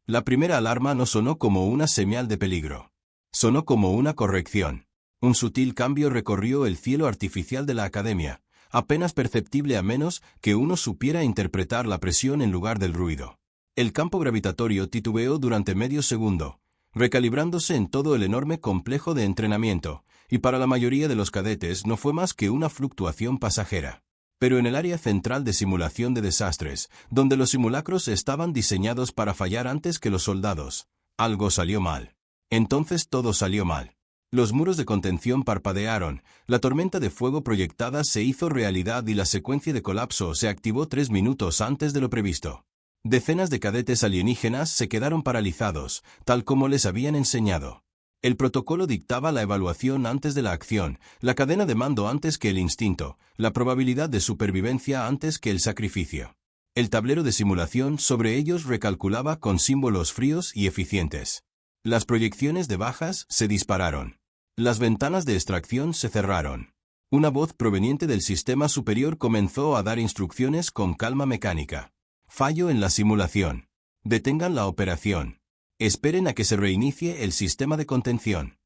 La primera alarma no sonó como una señal de peligro. Sonó como una corrección. Un sutil cambio recorrió el cielo artificial de la academia, apenas perceptible a menos que uno supiera interpretar la presión en lugar del ruido. El campo gravitatorio titubeó durante medio segundo, recalibrándose en todo el enorme complejo de entrenamiento, y para la mayoría de los cadetes no fue más que una fluctuación pasajera. Pero en el área central de simulación de desastres, donde los simulacros estaban diseñados para fallar antes que los soldados, algo salió mal. Entonces todo salió mal. Los muros de contención parpadearon, la tormenta de fuego proyectada se hizo realidad y la secuencia de colapso se activó 3 minutos antes de lo previsto. Decenas de cadetes alienígenas se quedaron paralizados, tal como les habían enseñado. El protocolo dictaba la evaluación antes de la acción, la cadena de mando antes que el instinto, la probabilidad de supervivencia antes que el sacrificio. El tablero de simulación sobre ellos recalculaba con símbolos fríos y eficientes. Las proyecciones de bajas se dispararon. Las ventanas de extracción se cerraron. Una voz proveniente del sistema superior comenzó a dar instrucciones con calma mecánica. Fallo en la simulación. Detengan la operación. Esperen a que se reinicie el sistema de contención.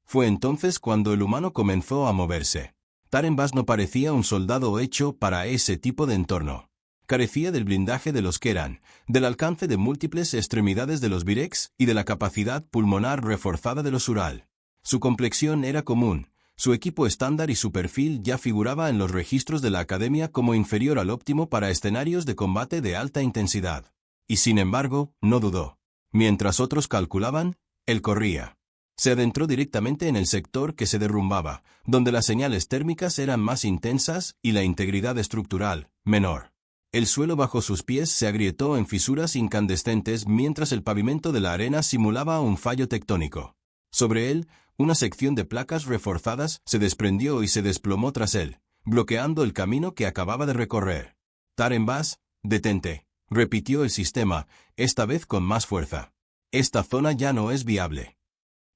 Fue entonces cuando el humano comenzó a moverse. Taren Bass no parecía un soldado hecho para ese tipo de entorno. Carecía del blindaje de los Keran, del alcance de múltiples extremidades de los Virex y de la capacidad pulmonar reforzada de los Ural. Su complexión era común, su equipo estándar y su perfil ya figuraba en los registros de la Academia como inferior al óptimo para escenarios de combate de alta intensidad. Y sin embargo, no dudó. Mientras otros calculaban, él corría. Se adentró directamente en el sector que se derrumbaba, donde las señales térmicas eran más intensas y la integridad estructural, menor. El suelo bajo sus pies se agrietó en fisuras incandescentes mientras el pavimento de la arena simulaba un fallo tectónico. Sobre él, una sección de placas reforzadas se desprendió y se desplomó tras él, bloqueando el camino que acababa de recorrer. Taren Bass, detente, repitió el sistema, esta vez con más fuerza. Esta zona ya no es viable.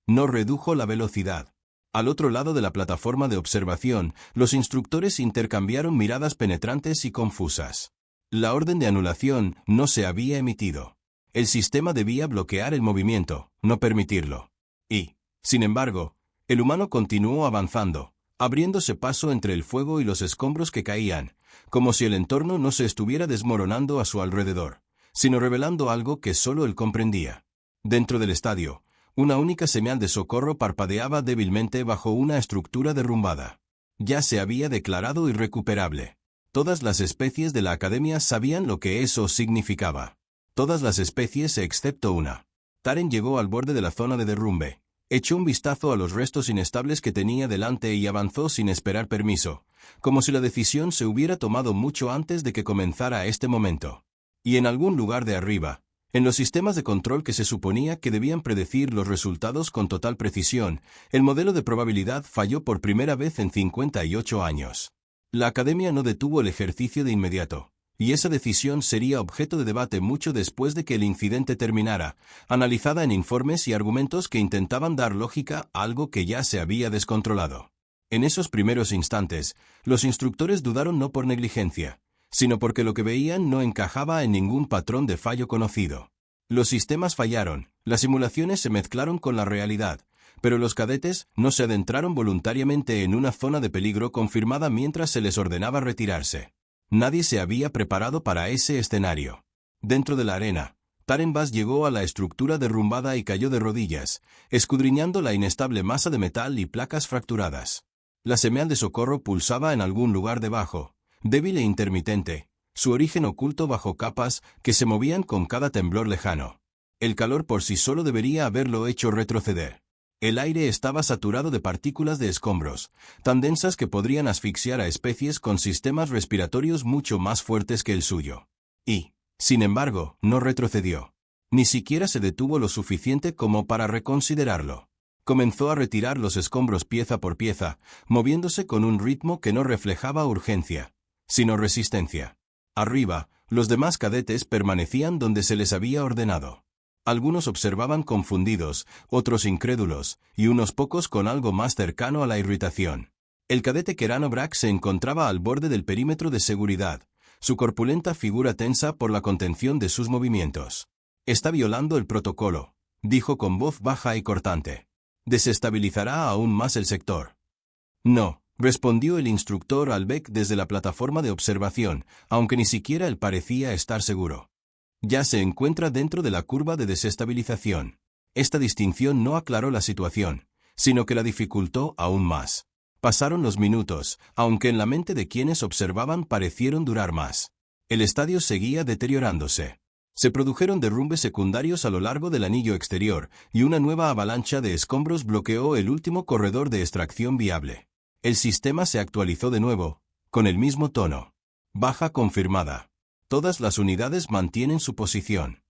No redujo la velocidad. Al otro lado de la plataforma de observación, los instructores intercambiaron miradas penetrantes y confusas. La orden de anulación no se había emitido. El sistema debía bloquear el movimiento, no permitirlo. Y, sin embargo, el humano continuó avanzando, abriéndose paso entre el fuego y los escombros que caían, como si el entorno no se estuviera desmoronando a su alrededor, sino revelando algo que solo él comprendía. Dentro del estadio, una única señal de socorro parpadeaba débilmente bajo una estructura derrumbada. Ya se había declarado irrecuperable. Todas las especies de la Academia sabían lo que eso significaba. Todas las especies excepto una. Taren llegó al borde de la zona de derrumbe. Echó un vistazo a los restos inestables que tenía delante y avanzó sin esperar permiso, como si la decisión se hubiera tomado mucho antes de que comenzara este momento. Y en algún lugar de arriba, en los sistemas de control que se suponía que debían predecir los resultados con total precisión, el modelo de probabilidad falló por primera vez en 58 años. La Academia no detuvo el ejercicio de inmediato, y esa decisión sería objeto de debate mucho después de que el incidente terminara, analizada en informes y argumentos que intentaban dar lógica a algo que ya se había descontrolado. En esos primeros instantes, los instructores dudaron no por negligencia, sino porque lo que veían no encajaba en ningún patrón de fallo conocido. Los sistemas fallaron, las simulaciones se mezclaron con la realidad, pero los cadetes no se adentraron voluntariamente en una zona de peligro confirmada mientras se les ordenaba retirarse. Nadie se había preparado para ese escenario. Dentro de la arena, Taren Bass llegó a la estructura derrumbada y cayó de rodillas, escudriñando la inestable masa de metal y placas fracturadas. La señal de socorro pulsaba en algún lugar debajo, débil e intermitente, su origen oculto bajo capas que se movían con cada temblor lejano. El calor por sí solo debería haberlo hecho retroceder. El aire estaba saturado de partículas de escombros, tan densas que podrían asfixiar a especies con sistemas respiratorios mucho más fuertes que el suyo. Y, sin embargo, no retrocedió. Ni siquiera se detuvo lo suficiente como para reconsiderarlo. Comenzó a retirar los escombros pieza por pieza, moviéndose con un ritmo que no reflejaba urgencia, sino resistencia. Arriba, los demás cadetes permanecían donde se les había ordenado. Algunos observaban confundidos, otros incrédulos, y unos pocos con algo más cercano a la irritación. El cadete Kerano Brack se encontraba al borde del perímetro de seguridad, su corpulenta figura tensa por la contención de sus movimientos. Está violando el protocolo, dijo con voz baja y cortante. Desestabilizará aún más el sector. No, respondió el instructor Albeck desde la plataforma de observación, aunque ni siquiera él parecía estar seguro. Ya se encuentra dentro de la curva de desestabilización. Esta distinción no aclaró la situación, sino que la dificultó aún más. Pasaron los minutos, aunque en la mente de quienes observaban parecieron durar más. El estadio seguía deteriorándose. Se produjeron derrumbes secundarios a lo largo del anillo exterior, y una nueva avalancha de escombros bloqueó el último corredor de extracción viable. El sistema se actualizó de nuevo, con el mismo tono. Baja confirmada. Todas las unidades mantienen su posición.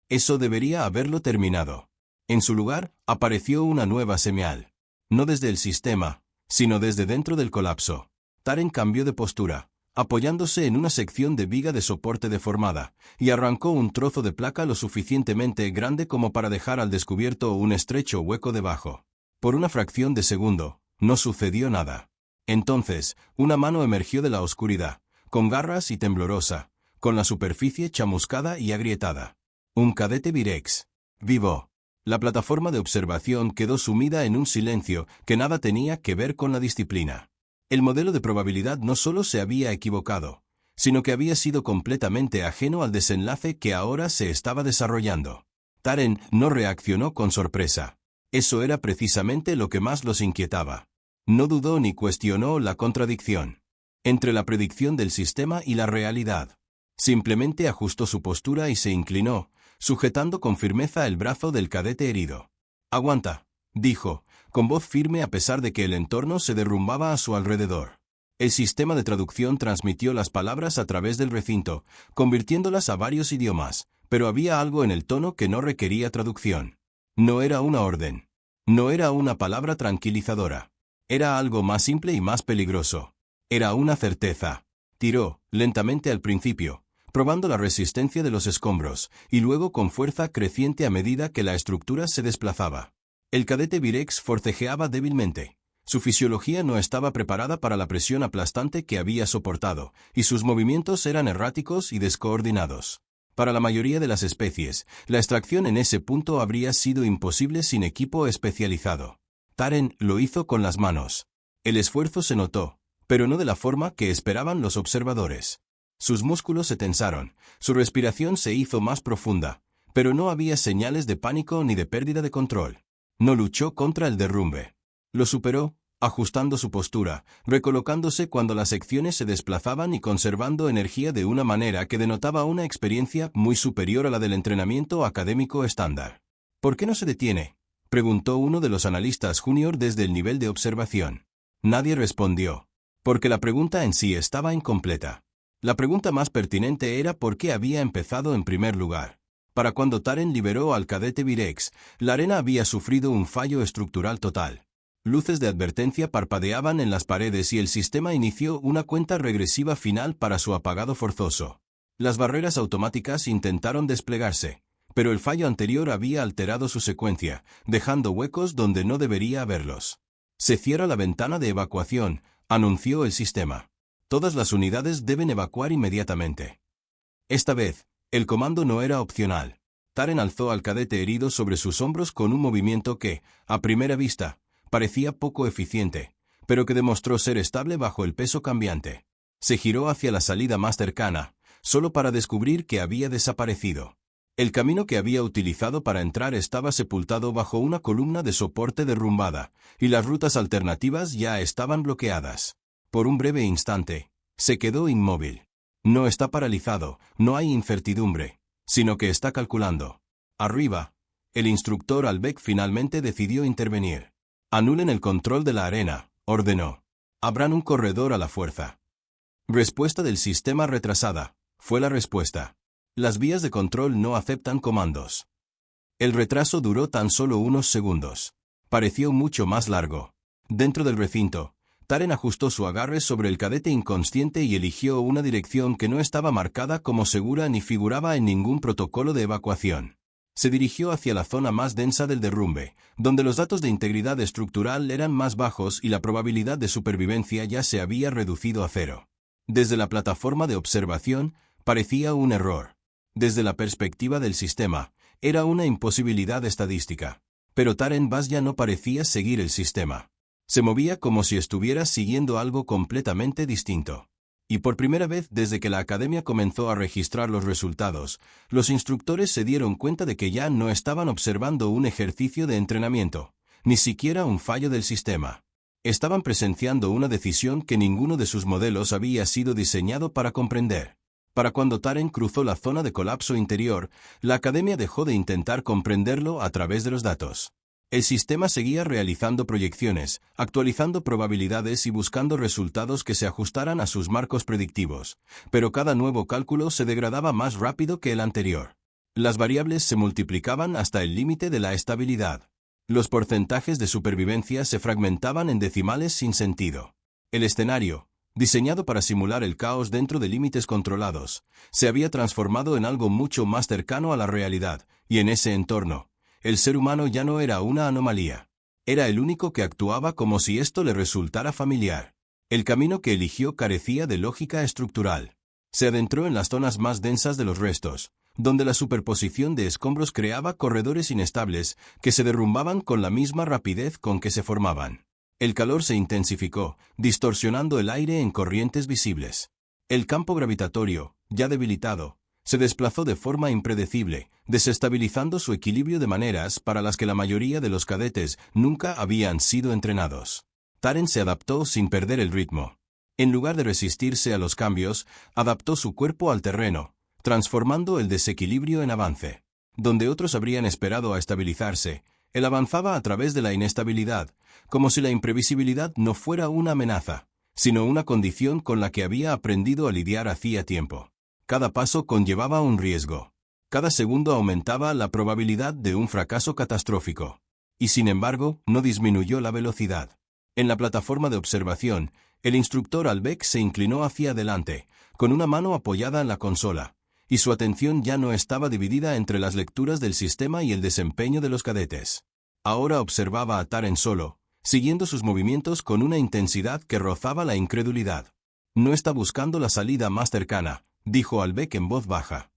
Eso debería haberlo terminado. En su lugar, apareció una nueva señal. No desde el sistema, sino desde dentro del colapso. Taren cambió de postura, apoyándose en una sección de viga de soporte deformada, y arrancó un trozo de placa lo suficientemente grande como para dejar al descubierto un estrecho hueco debajo. Por una fracción de segundo, no sucedió nada. Entonces, una mano emergió de la oscuridad, con garras y temblorosa, con la superficie chamuscada y agrietada. Un cadete Virex. Vivo. La plataforma de observación quedó sumida en un silencio que nada tenía que ver con la disciplina. El modelo de probabilidad no solo se había equivocado, sino que había sido completamente ajeno al desenlace que ahora se estaba desarrollando. Taren no reaccionó con sorpresa. Eso era precisamente lo que más los inquietaba. No dudó ni cuestionó la contradicción entre la predicción del sistema y la realidad. Simplemente ajustó su postura y se inclinó, sujetando con firmeza el brazo del cadete herido. «Aguanta», dijo, con voz firme a pesar de que el entorno se derrumbaba a su alrededor. El sistema de traducción transmitió las palabras a través del recinto, convirtiéndolas a varios idiomas, pero había algo en el tono que no requería traducción. No era una orden. No era una palabra tranquilizadora. Era algo más simple y más peligroso. Era una certeza. Tiró, lentamente al principio, probando la resistencia de los escombros, y luego con fuerza creciente a medida que la estructura se desplazaba. El cadete Virex forcejeaba débilmente. Su fisiología no estaba preparada para la presión aplastante que había soportado, y sus movimientos eran erráticos y descoordinados. Para la mayoría de las especies, la extracción en ese punto habría sido imposible sin equipo especializado. Taren lo hizo con las manos. El esfuerzo se notó, pero no de la forma que esperaban los observadores. Sus músculos se tensaron, su respiración se hizo más profunda, pero no había señales de pánico ni de pérdida de control. No luchó contra el derrumbe. Lo superó, ajustando su postura, recolocándose cuando las secciones se desplazaban y conservando energía de una manera que denotaba una experiencia muy superior a la del entrenamiento académico estándar. «¿Por qué no se detiene?», preguntó uno de los analistas junior desde el nivel de observación. Nadie respondió, porque la pregunta en sí estaba incompleta. La pregunta más pertinente era por qué había empezado en primer lugar. Para cuando Taren liberó al cadete Virex, la arena había sufrido un fallo estructural total. Luces de advertencia parpadeaban en las paredes y el sistema inició una cuenta regresiva final para su apagado forzoso. Las barreras automáticas intentaron desplegarse, pero el fallo anterior había alterado su secuencia, dejando huecos donde no debería haberlos. «Se cierra la ventana de evacuación», anunció el sistema. «Todas las unidades deben evacuar inmediatamente». Esta vez, el comando no era opcional. Taren alzó al cadete herido sobre sus hombros con un movimiento que, a primera vista, parecía poco eficiente, pero que demostró ser estable bajo el peso cambiante. Se giró hacia la salida más cercana, solo para descubrir que había desaparecido. El camino que había utilizado para entrar estaba sepultado bajo una columna de soporte derrumbada, y las rutas alternativas ya estaban bloqueadas. Por un breve instante, se quedó inmóvil. No está paralizado, no hay incertidumbre, sino que está calculando. Arriba, el instructor Albeck finalmente decidió intervenir. «Anulen el control de la arena», ordenó. «Abran un corredor a la fuerza». «Respuesta del sistema retrasada», fue la respuesta. «Las vías de control no aceptan comandos». El retraso duró tan solo unos segundos. Pareció mucho más largo. Dentro del recinto, Taren ajustó su agarre sobre el cadete inconsciente y eligió una dirección que no estaba marcada como segura ni figuraba en ningún protocolo de evacuación. Se dirigió hacia la zona más densa del derrumbe, donde los datos de integridad estructural eran más bajos y la probabilidad de supervivencia ya se había reducido a cero. Desde la plataforma de observación, parecía un error. Desde la perspectiva del sistema, Era una imposibilidad estadística. Pero Taren Bass ya no parecía seguir el sistema. Se movía como si estuviera siguiendo algo completamente distinto. Y por primera vez desde que la academia comenzó a registrar los resultados, los instructores se dieron cuenta de que ya no estaban observando un ejercicio de entrenamiento, ni siquiera un fallo del sistema. Estaban presenciando una decisión que ninguno de sus modelos había sido diseñado para comprender. Para cuando Taren cruzó la zona de colapso interior, la academia dejó de intentar comprenderlo a través de los datos. El sistema seguía realizando proyecciones, actualizando probabilidades y buscando resultados que se ajustaran a sus marcos predictivos, pero cada nuevo cálculo se degradaba más rápido que el anterior. Las variables se multiplicaban hasta el límite de la estabilidad. Los porcentajes de supervivencia se fragmentaban en decimales sin sentido. El escenario, diseñado para simular el caos dentro de límites controlados, se había transformado en algo mucho más cercano a la realidad, y en ese entorno, el ser humano ya no era una anomalía. Era el único que actuaba como si esto le resultara familiar. El camino que eligió carecía de lógica estructural. Se adentró en las zonas más densas de los restos, donde la superposición de escombros creaba corredores inestables que se derrumbaban con la misma rapidez con que se formaban. El calor se intensificó, distorsionando el aire en corrientes visibles. El campo gravitatorio, ya debilitado, se desplazó de forma impredecible, desestabilizando su equilibrio de maneras para las que la mayoría de los cadetes nunca habían sido entrenados. Taren se adaptó sin perder el ritmo. En lugar de resistirse a los cambios, adaptó su cuerpo al terreno, transformando el desequilibrio en avance. Donde otros habrían esperado a estabilizarse, él avanzaba a través de la inestabilidad, como si la imprevisibilidad no fuera una amenaza, sino una condición con la que había aprendido a lidiar hacía tiempo. Cada paso conllevaba un riesgo. Cada segundo aumentaba la probabilidad de un fracaso catastrófico. Y sin embargo, no disminuyó la velocidad. En la plataforma de observación, el instructor Albeck se inclinó hacia adelante, con una mano apoyada en la consola, y su atención ya no estaba dividida entre las lecturas del sistema y el desempeño de los cadetes. Ahora observaba a Taren solo, siguiendo sus movimientos con una intensidad que rozaba la incredulidad. No está buscando la salida más cercana, dijo Albeck en voz baja.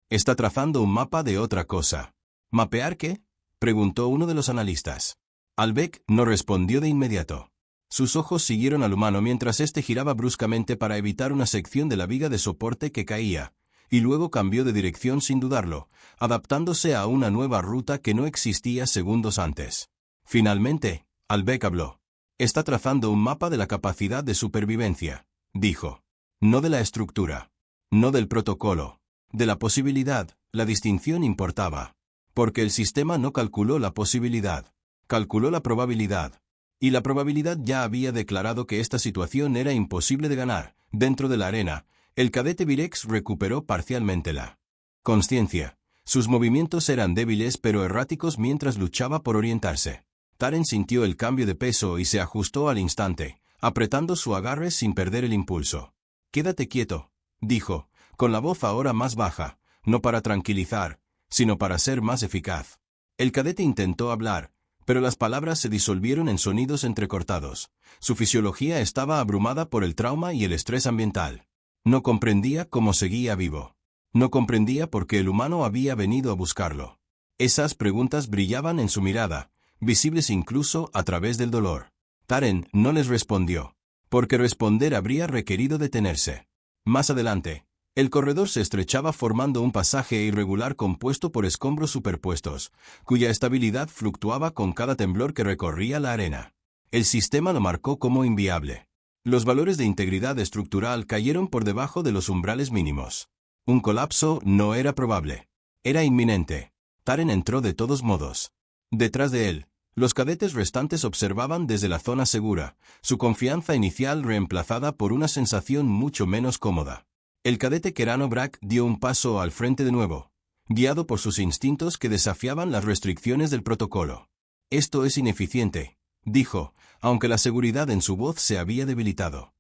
Está trazando un mapa de otra cosa. ¿Mapear qué?, preguntó uno de los analistas. Albeck no respondió de inmediato. Sus ojos siguieron al humano mientras éste giraba bruscamente para evitar una sección de la viga de soporte que caía, y luego cambió de dirección sin dudarlo, adaptándose a una nueva ruta que no existía segundos antes. Finalmente, Albeck habló. Está trazando un mapa de la capacidad de supervivencia, dijo. No de la estructura. No del protocolo. De la posibilidad, la distinción importaba. Porque el sistema no calculó la posibilidad. Calculó la probabilidad. Y la probabilidad ya había declarado que esta situación era imposible de ganar. Dentro de la arena, el cadete Virex recuperó parcialmente la consciencia. Sus movimientos eran débiles pero erráticos mientras luchaba por orientarse. Taren sintió el cambio de peso y se ajustó al instante, apretando su agarre sin perder el impulso. «Quédate quieto», dijo, con la voz ahora más baja, no para tranquilizar, sino para ser más eficaz. El cadete intentó hablar, pero las palabras se disolvieron en sonidos entrecortados. Su fisiología estaba abrumada por el trauma y el estrés ambiental. No comprendía cómo seguía vivo. No comprendía por qué el humano había venido a buscarlo. Esas preguntas brillaban en su mirada, visibles incluso a través del dolor. Taren no les respondió, porque responder habría requerido detenerse. Más adelante, el corredor se estrechaba formando un pasaje irregular compuesto por escombros superpuestos, cuya estabilidad fluctuaba con cada temblor que recorría la arena. El sistema lo marcó como inviable. Los valores de integridad estructural cayeron por debajo de los umbrales mínimos. Un colapso no era probable. Era inminente. Taren entró de todos modos. Detrás de él, los cadetes restantes observaban desde la zona segura, su confianza inicial reemplazada por una sensación mucho menos cómoda. El cadete Kerano Brack dio un paso al frente de nuevo, guiado por sus instintos que desafiaban las restricciones del protocolo. «Esto es ineficiente», dijo, aunque la seguridad en su voz se había debilitado.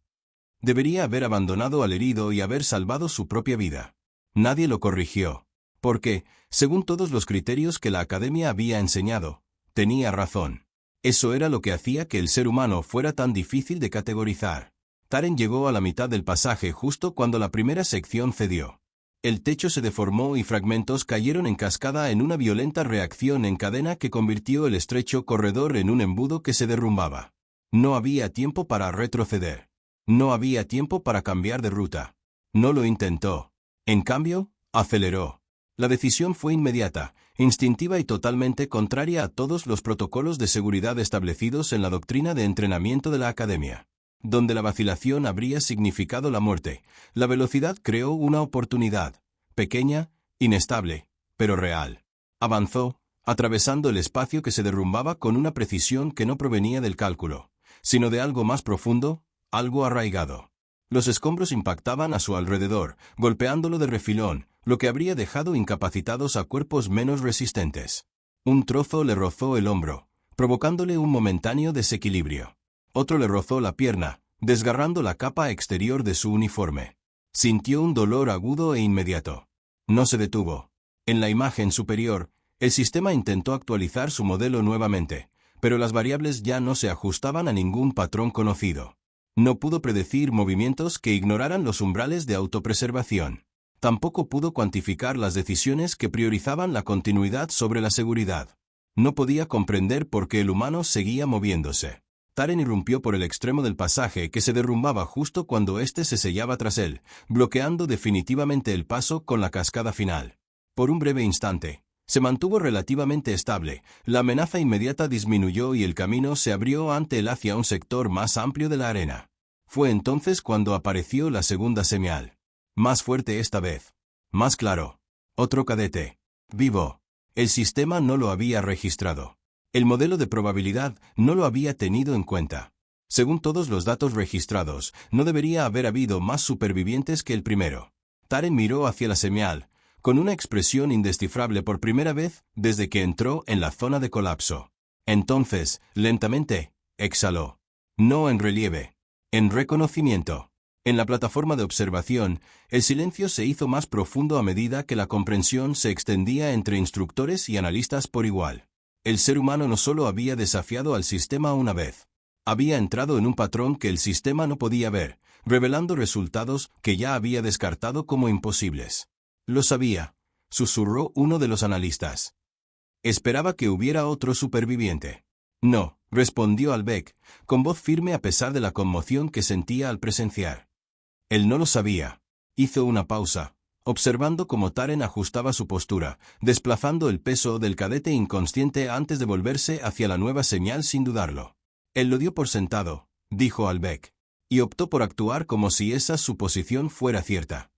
Debería haber abandonado al herido y haber salvado su propia vida. Nadie lo corrigió, porque, según todos los criterios que la academia había enseñado, tenía razón. Eso era lo que hacía que el ser humano fuera tan difícil de categorizar. Taren llegó a la mitad del pasaje justo cuando la primera sección cedió. El techo se deformó y fragmentos cayeron en cascada en una violenta reacción en cadena que convirtió el estrecho corredor en un embudo que se derrumbaba. No había tiempo para retroceder. No había tiempo para cambiar de ruta. No lo intentó. En cambio, aceleró. La decisión fue inmediata, instintiva y totalmente contraria a todos los protocolos de seguridad establecidos en la doctrina de entrenamiento de la academia. Donde la vacilación habría significado la muerte, la velocidad creó una oportunidad, pequeña, inestable, pero real. Avanzó, atravesando el espacio que se derrumbaba con una precisión que no provenía del cálculo, sino de algo más profundo, algo arraigado. Los escombros impactaban a su alrededor, golpeándolo de refilón, lo que habría dejado incapacitados a cuerpos menos resistentes. Un trozo le rozó el hombro, provocándole un momentáneo desequilibrio. Otro le rozó la pierna, desgarrando la capa exterior de su uniforme. Sintió un dolor agudo e inmediato. No se detuvo. En la imagen superior, el sistema intentó actualizar su modelo nuevamente, pero las variables ya no se ajustaban a ningún patrón conocido. No pudo predecir movimientos que ignoraran los umbrales de autopreservación. Tampoco pudo cuantificar las decisiones que priorizaban la continuidad sobre la seguridad. No podía comprender por qué el humano seguía moviéndose. Taren irrumpió por el extremo del pasaje que se derrumbaba justo cuando éste se sellaba tras él, bloqueando definitivamente el paso con la cascada final. Por un breve instante, se mantuvo relativamente estable, la amenaza inmediata disminuyó y el camino se abrió ante él hacia un sector más amplio de la arena. Fue entonces cuando apareció la segunda señal. Más fuerte esta vez. Más claro. Otro cadete. Vivo. El sistema no lo había registrado. El modelo de probabilidad no lo había tenido en cuenta. Según todos los datos registrados, no debería haber habido más supervivientes que el primero. Taren miró hacia la señal, con una expresión indescifrable por primera vez desde que entró en la zona de colapso. Entonces, lentamente, exhaló. No en relieve. En reconocimiento. En la plataforma de observación, el silencio se hizo más profundo a medida que la comprensión se extendía entre instructores y analistas por igual. El ser humano no solo había desafiado al sistema una vez. Había entrado en un patrón que el sistema no podía ver, revelando resultados que ya había descartado como imposibles. Lo sabía, susurró uno de los analistas. Esperaba que hubiera otro superviviente. No, respondió Albeck, con voz firme a pesar de la conmoción que sentía al presenciar. Él no lo sabía. Hizo una pausa, observando cómo Taren ajustaba su postura, desplazando el peso del cadete inconsciente antes de volverse hacia la nueva señal sin dudarlo. Él lo dio por sentado, dijo Albeck, y optó por actuar como si esa suposición fuera cierta.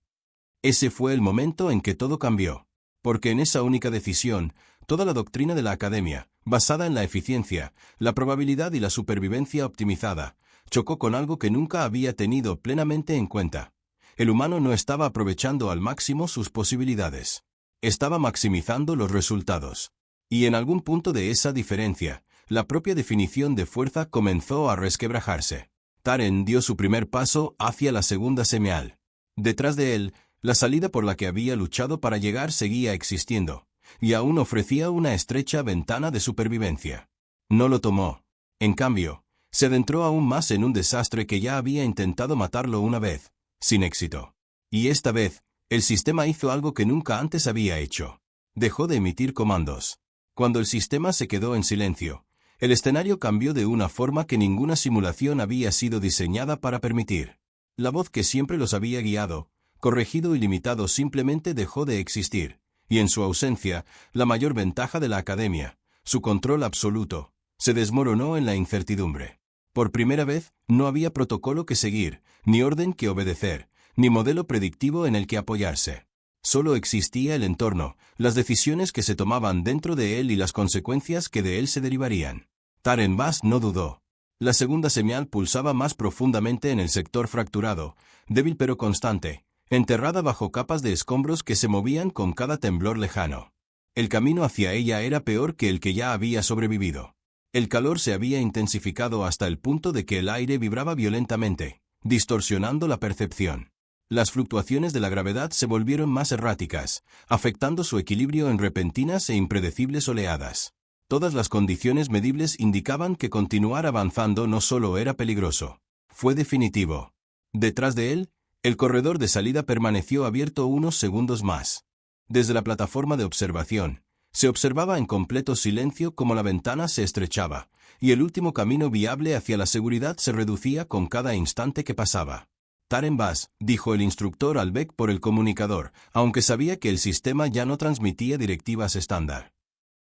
Ese fue el momento en que todo cambió, porque en esa única decisión, toda la doctrina de la academia, basada en la eficiencia, la probabilidad y la supervivencia optimizada, chocó con algo que nunca había tenido plenamente en cuenta. El humano no estaba aprovechando al máximo sus posibilidades. Estaba maximizando los resultados. Y en algún punto de esa diferencia, la propia definición de fuerza comenzó a resquebrajarse. Taren dio su primer paso hacia la segunda señal. Detrás de él, la salida por la que había luchado para llegar seguía existiendo, y aún ofrecía una estrecha ventana de supervivencia. No lo tomó. En cambio, se adentró aún más en un desastre que ya había intentado matarlo una vez, sin éxito. Y esta vez, el sistema hizo algo que nunca antes había hecho. Dejó de emitir comandos. Cuando el sistema se quedó en silencio, el escenario cambió de una forma que ninguna simulación había sido diseñada para permitir. La voz que siempre los había guiado, corregido y limitado simplemente dejó de existir, y en su ausencia, la mayor ventaja de la academia, su control absoluto, se desmoronó en la incertidumbre. Por primera vez, no había protocolo que seguir, ni orden que obedecer, ni modelo predictivo en el que apoyarse. Solo existía el entorno, las decisiones que se tomaban dentro de él y las consecuencias que de él se derivarían. Taren Bass no dudó. La segunda señal pulsaba más profundamente en el sector fracturado, débil pero constante, enterrada bajo capas de escombros que se movían con cada temblor lejano. El camino hacia ella era peor que el que ya había sobrevivido. El calor se había intensificado hasta el punto de que el aire vibraba violentamente, distorsionando la percepción. Las fluctuaciones de la gravedad se volvieron más erráticas, afectando su equilibrio en repentinas e impredecibles oleadas. Todas las condiciones medibles indicaban que continuar avanzando no solo era peligroso, fue definitivo. Detrás de él, El corredor de salida permaneció abierto unos segundos más. Desde la plataforma de observación, se observaba en completo silencio cómo la ventana se estrechaba, y el último camino viable hacia la seguridad se reducía con cada instante que pasaba. Taren vas, dijo el instructor al Beck por el comunicador, aunque sabía que el sistema ya no transmitía directivas estándar.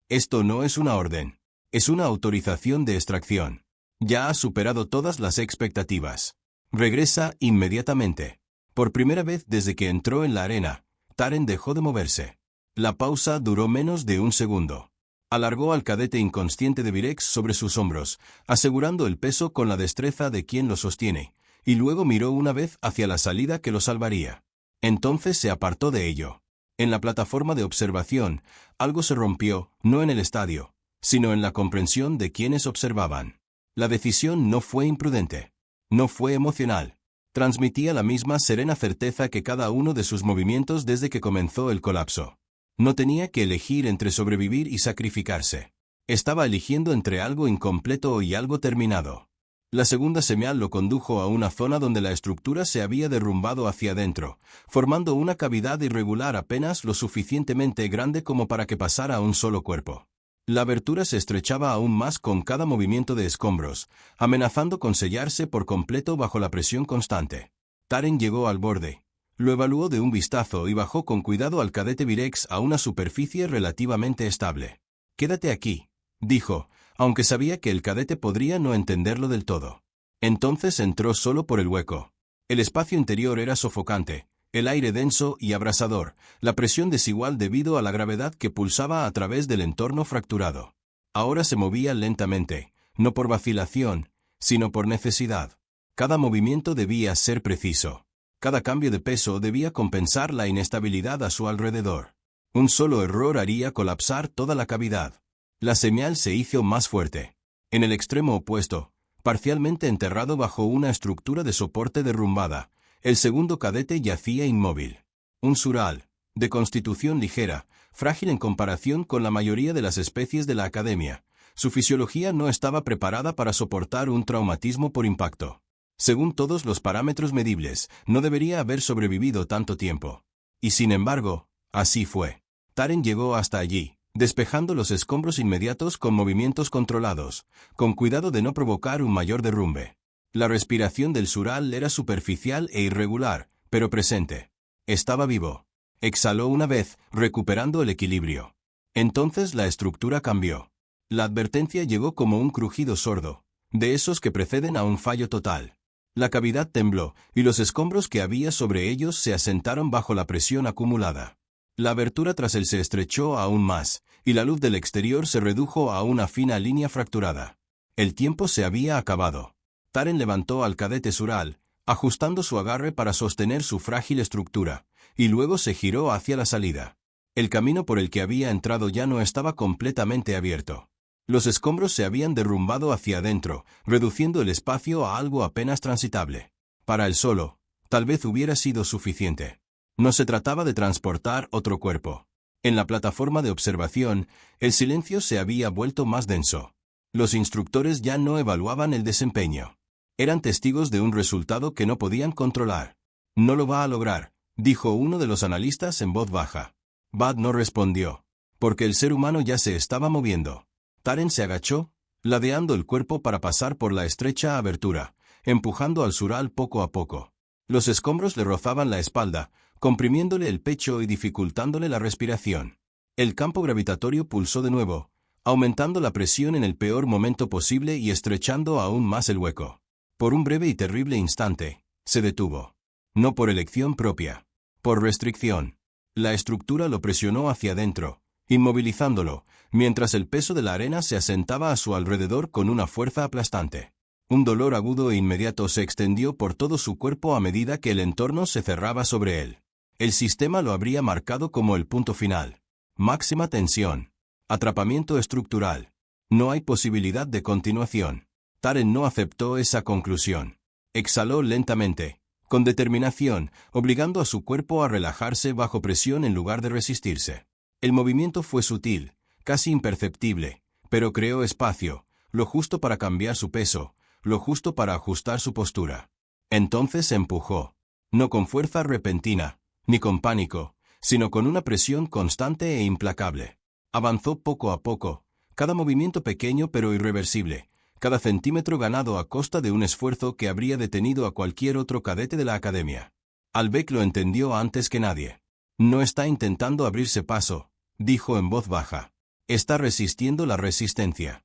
Esto no es una orden. Es una autorización de extracción. Ya ha superado todas las expectativas. Regresa inmediatamente. Por primera vez desde que entró en la arena, Taren dejó de moverse. La pausa duró menos de un segundo. Alargó al cadete inconsciente de Virex sobre sus hombros, asegurando el peso con la destreza de quien lo sostiene, y luego miró una vez hacia la salida que lo salvaría. Entonces se apartó de ello. En la plataforma de observación, algo se rompió, no en el estadio, sino en la comprensión de quienes observaban. La decisión no fue imprudente. No fue emocional. Transmitía la misma serena certeza que cada uno de sus movimientos desde que comenzó el colapso. No tenía que elegir entre sobrevivir y sacrificarse. Estaba eligiendo entre algo incompleto y algo terminado. La segunda señal lo condujo a una zona donde la estructura se había derrumbado hacia adentro, formando una cavidad irregular apenas lo suficientemente grande como para que pasara un solo cuerpo. La abertura se estrechaba aún más con cada movimiento de escombros, amenazando con sellarse por completo bajo la presión constante. Taren llegó al borde. Lo evaluó de un vistazo y bajó con cuidado al cadete Virex a una superficie relativamente estable. «Quédate aquí», dijo, aunque sabía que el cadete podría no entenderlo del todo. Entonces entró solo por el hueco. El espacio interior era sofocante, el aire denso y abrasador, la presión desigual debido a la gravedad que pulsaba a través del entorno fracturado. Ahora se movía lentamente, no por vacilación, sino por necesidad. Cada movimiento debía ser preciso. Cada cambio de peso debía compensar la inestabilidad a su alrededor. Un solo error haría colapsar toda la cavidad. La señal se hizo más fuerte. En el extremo opuesto, parcialmente enterrado bajo una estructura de soporte derrumbada, el segundo cadete yacía inmóvil. Un sural, de constitución ligera, frágil en comparación con la mayoría de las especies de la academia. Su fisiología no estaba preparada para soportar un traumatismo por impacto. Según todos los parámetros medibles, no debería haber sobrevivido tanto tiempo. Y sin embargo, así fue. Taren llegó hasta allí, despejando los escombros inmediatos con movimientos controlados, con cuidado de no provocar un mayor derrumbe. La respiración del sural era superficial e irregular, pero presente. Estaba vivo. Exhaló una vez, recuperando el equilibrio. Entonces la estructura cambió. La advertencia llegó como un crujido sordo, de esos que preceden a un fallo total. La cavidad tembló, y los escombros que había sobre ellos se asentaron bajo la presión acumulada. La abertura tras él se estrechó aún más, y la luz del exterior se redujo a una fina línea fracturada. El tiempo se había acabado. Taren levantó al cadete sural, ajustando su agarre para sostener su frágil estructura, y luego se giró hacia la salida. El camino por el que había entrado ya no estaba completamente abierto. Los escombros se habían derrumbado hacia adentro, reduciendo el espacio a algo apenas transitable. Para él solo, tal vez hubiera sido suficiente. No se trataba de transportar otro cuerpo. En la plataforma de observación, el silencio se había vuelto más denso. Los instructores ya no evaluaban el desempeño. Eran testigos de un resultado que no podían controlar. «No lo va a lograr», dijo uno de los analistas en voz baja. Bud no respondió, porque el ser humano ya se estaba moviendo. Taren se agachó, ladeando el cuerpo para pasar por la estrecha abertura, empujando al sural poco a poco. Los escombros le rozaban la espalda, comprimiéndole el pecho y dificultándole la respiración. El campo gravitatorio pulsó de nuevo, aumentando la presión en el peor momento posible y estrechando aún más el hueco. Por un breve y terrible instante, se detuvo. No por elección propia, por restricción. La estructura lo presionó hacia adentro, inmovilizándolo, mientras el peso de la arena se asentaba a su alrededor con una fuerza aplastante. Un dolor agudo e inmediato se extendió por todo su cuerpo a medida que el entorno se cerraba sobre él. El sistema lo habría marcado como el punto final. Máxima tensión. Atrapamiento estructural. No hay posibilidad de continuación. Taren no aceptó esa conclusión. Exhaló lentamente, con determinación, obligando a su cuerpo a relajarse bajo presión en lugar de resistirse. El movimiento fue sutil, casi imperceptible, pero creó espacio, lo justo para cambiar su peso, lo justo para ajustar su postura. Entonces empujó. No con fuerza repentina, ni con pánico, sino con una presión constante e implacable. Avanzó poco a poco, cada movimiento pequeño pero irreversible, cada centímetro ganado a costa de un esfuerzo que habría detenido a cualquier otro cadete de la academia. Albec lo entendió antes que nadie. No está intentando abrirse paso, dijo en voz baja. Está resistiendo la resistencia.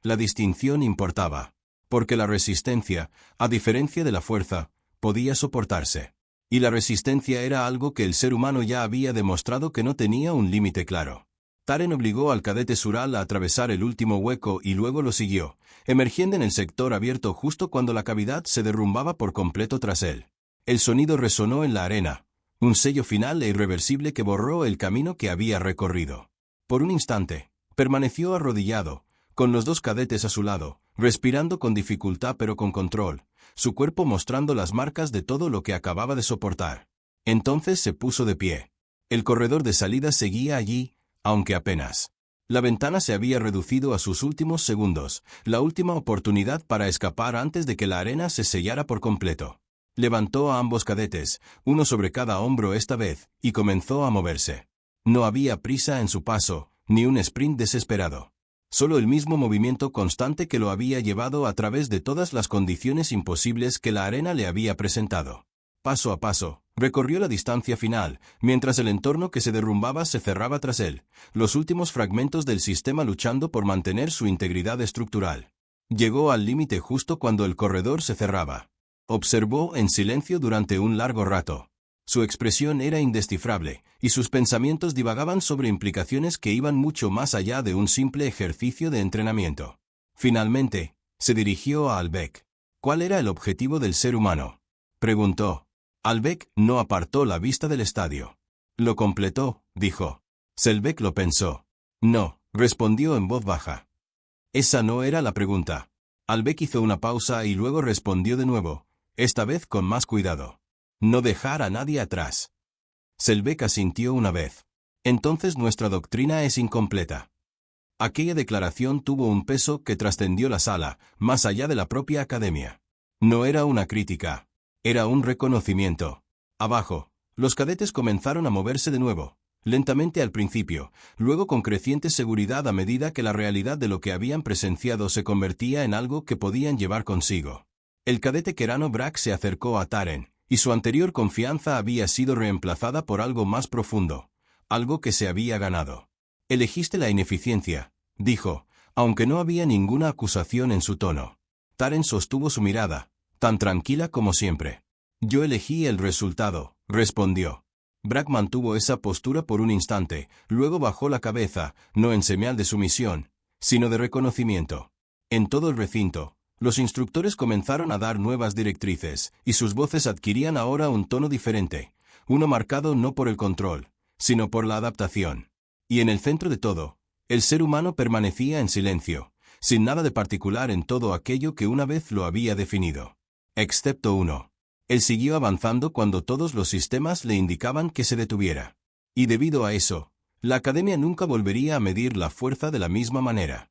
La distinción importaba, porque la resistencia, a diferencia de la fuerza, podía soportarse. Y la resistencia era algo que el ser humano ya había demostrado que no tenía un límite claro. Taren obligó al cadete Sural a atravesar el último hueco y luego lo siguió, emergiendo en el sector abierto justo cuando la cavidad se derrumbaba por completo tras él. El sonido resonó en la arena, un sello final e irreversible que borró el camino que había recorrido. Por un instante, permaneció arrodillado, con los dos cadetes a su lado, respirando con dificultad pero con control, su cuerpo mostrando las marcas de todo lo que acababa de soportar. Entonces se puso de pie. El corredor de salida seguía allí, aunque apenas. La ventana se había reducido a sus últimos segundos, la última oportunidad para escapar antes de que la arena se sellara por completo. Levantó a ambos cadetes, uno sobre cada hombro esta vez, y comenzó a moverse. No había prisa en su paso, ni un sprint desesperado. Solo el mismo movimiento constante que lo había llevado a través de todas las condiciones imposibles que la arena le había presentado. Paso a paso, recorrió la distancia final, mientras el entorno que se derrumbaba se cerraba tras él, los últimos fragmentos del sistema luchando por mantener su integridad estructural. Llegó al límite justo cuando el corredor se cerraba. Observó en silencio durante un largo rato. Su expresión era indescifrable, y sus pensamientos divagaban sobre implicaciones que iban mucho más allá de un simple ejercicio de entrenamiento. Finalmente, se dirigió a Albec. ¿Cuál era el objetivo del ser humano?, preguntó. Albec no apartó la vista del estadio. Lo completó, dijo. Selbek lo pensó. No, respondió en voz baja. Esa no era la pregunta. Albec hizo una pausa y luego respondió de nuevo, esta vez con más cuidado. No dejar a nadie atrás. Selbek asintió una vez. Entonces nuestra doctrina es incompleta. Aquella declaración tuvo un peso que trascendió la sala, más allá de la propia academia. No era una crítica. Era un reconocimiento. Abajo, los cadetes comenzaron a moverse de nuevo, lentamente al principio, luego con creciente seguridad a medida que la realidad de lo que habían presenciado se convertía en algo que podían llevar consigo. El cadete Kerano Brack se acercó a Taren, y su anterior confianza había sido reemplazada por algo más profundo, algo que se había ganado. Elegiste la ineficiencia, dijo, aunque no había ninguna acusación en su tono. Taren sostuvo su mirada, tan tranquila como siempre. Yo elegí el resultado, respondió. Brack mantuvo esa postura por un instante, luego bajó la cabeza, no en señal de sumisión, sino de reconocimiento. En todo el recinto, los instructores comenzaron a dar nuevas directrices, y sus voces adquirían ahora un tono diferente, uno marcado no por el control, sino por la adaptación. Y en el centro de todo, el ser humano permanecía en silencio, sin nada de particular en todo aquello que una vez lo había definido. Excepto uno. Él siguió avanzando cuando todos los sistemas le indicaban que se detuviera. Y debido a eso, la academia nunca volvería a medir la fuerza de la misma manera.